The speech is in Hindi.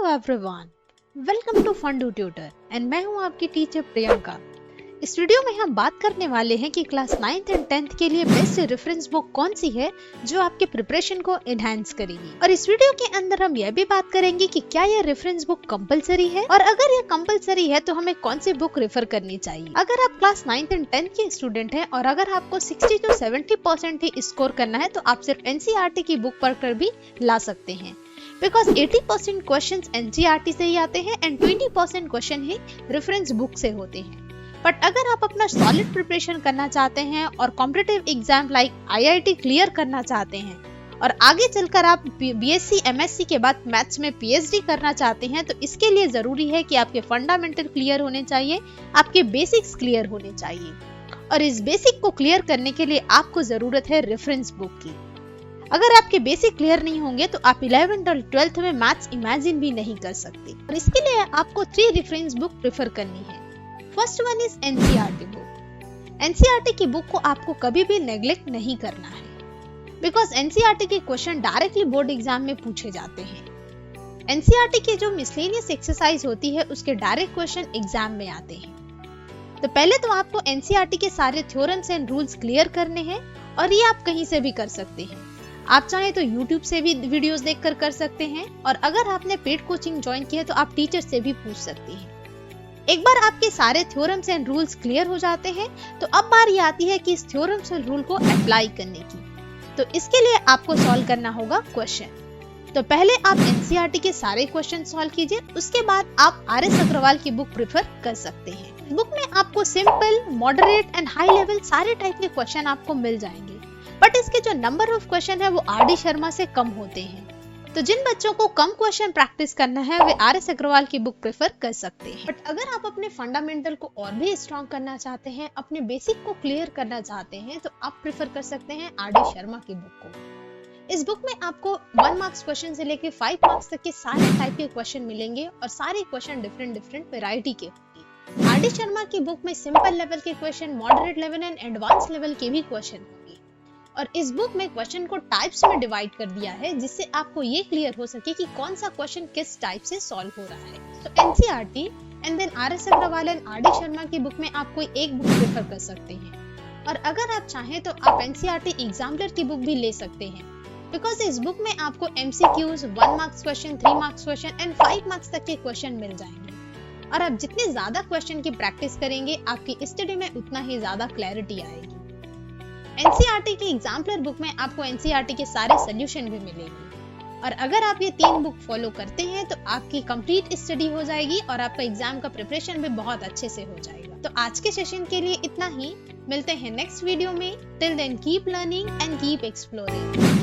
Everyone, welcome to Fundoo tutor and मैं हूं आपकी टीचर प्रियंका। इस वीडियो में हम बात करने वाले हैं कि क्लास 9th एंड 10th के लिए बेस्ट रेफरेंस बुक कौन सी है जो आपके प्रिपरेशन को एनहांस करेगी। और इस वीडियो के अंदर हम यह भी बात करेंगे कि क्या यह रेफरेंस बुक कंपलसरी है और अगर यह कंपलसरी है तो हमें कौन सी बुक रेफर करनी चाहिए। अगर आप क्लास 9th एंड 10th के स्टूडेंट हैं और अगर आपको 60 to 70% ही स्कोर करना है तो आप सिर्फ एनसीईआरटी की बुक पढ़कर भी ला सकते हैं, बिकॉज 80% क्वेश्चंस एनसीईआरटी से ही आते हैं and 20% question he reference book से होते हैं। बट अगर आप अपना सॉलिड प्रिपरेशन करना चाहते हैं और competitive exam like IIT clear करना चाहते हैं और आगे चलकर आप बीएससी एमएससी के बाद मैथ्स में पीएचडी करना चाहते हैं, तो इसके लिए जरूरी है कि आपके फंडामेंटल क्लियर होने चाहिए, आपके बेसिक्स क्लियर होने चाहिए। और इस बेसिक को क्लियर करने के लिए आपको जरूरत है रेफरेंस बुक की। अगर आपके बेसिक क्लियर नहीं होंगे तो आप 11th और 12th में मैथ्स इमेजिन भी नहीं कर सकते। और इसके लिए आपको 3 रेफरेंस बुक प्रेफर करनी है। First one is NCERT book. NCERT की बुक को आपको कभी भी नेग्लेक्ट नहीं करना है, बिकॉज एनसीईआरटी के क्वेश्चन डायरेक्टली बोर्ड एग्जाम में पूछे जाते हैं। एनसीईआरटी की जो मिसलेनियस एक्सरसाइज होती है उसके डायरेक्ट क्वेश्चन एग्जाम में आते हैं। तो पहले तो आपको एनसीईआरटी के सारे थ्योरम्स एंड रूल्स क्लियर करने हैं और ये आप कहीं से भी कर सकते हैं। आप चाहे तो YouTube से भी वीडियोस देखकर कर सकते हैं और अगर आपने पेड कोचिंग ज्वाइन की है तो आप टीचर से भी पूछ सकते हैं। एक बार आपके सारे थ्योरम्स एंड रूल्स क्लियर हो जाते हैं तो अब बारी आती है कि इस थ्योरम्स और रूल को अप्लाई करने की। तो इसके लिए आपको सॉल्व करना होगा क्वेश्चन। तो पहले आप एनसीईआरटी के सारे क्वेश्चन सॉल्व कीजिए, उसके बाद आप आरएस अग्रवाल की बुक प्रेफर कर सकते हैं। बुक में आपको simple, moderate and high level सारे टाइप के क्वेश्चन आपको मिल जाएंगे, बट इसके जो नंबर ऑफ क्वेश्चन है वो आरडी शर्मा से कम होते हैं। तो जिन बच्चों को कम क्वेश्चन प्रैक्टिस करना है वे आरएस अग्रवाल की बुक प्रेफर कर सकते हैं। बट अगर आप अपने फंडामेंटल को और भी स्ट्रॉन्ग करना चाहते हैं, अपने बेसिक को क्लियर करना चाहते हैं, तो आप प्रेफर कर सकते हैं आरडी शर्मा की बुक को। इस बुक में आपको 1 मार्क्स क्वेश्चन से लेकर 5 मार्क्स तक के सारे टाइप के क्वेश्चन मिलेंगे और सारे क्वेश्चन डिफरेंट वेराइटी के होंगे। आरडी शर्मा की बुक में सिंपल लेवल के question, moderate level and advance level के भी क्वेश्चन होंगे। और इस बुक में क्वेश्चन को टाइप्स में डिवाइड कर दिया है जिससे आपको ये क्लियर हो सके कि कौन सा क्वेश्चन किस टाइप से सॉल्व हो रहा है। तो NCERT and then RS Agarwal and RD Sharma की बुक में आप कोई एक बुक प्रेफर कर सकते हैं। और अगर आप चाहें तो आप एनसीईआरटी एग्जाम्पलर की बुक भी ले सकते हैं, बिकॉज इस बुक में आपको MCQs, 1 marks question, 3 marks question and 5 marks तक के क्वेश्चन मिल जाएंगे। और आप जितने ज्यादा क्वेश्चन की प्रैक्टिस करेंगे आपकी स्टडी में उतना ही ज्यादा क्लैरिटी आएगी। एनसीईआरटी की एग्जाम्पलर बुक में आपको एनसीईआरटी के सारे सॉल्यूशन भी मिलेंगे। और अगर आप ये 3 बुक फॉलो करते हैं तो आपकी कंप्लीट स्टडी हो जाएगी और आपका एग्जाम का प्रिपरेशन भी बहुत अच्छे से हो जाएगा। तो आज के सेशन के लिए इतना ही, मिलते हैं नेक्स्ट वीडियो में। Till then keep learning and keep exploring.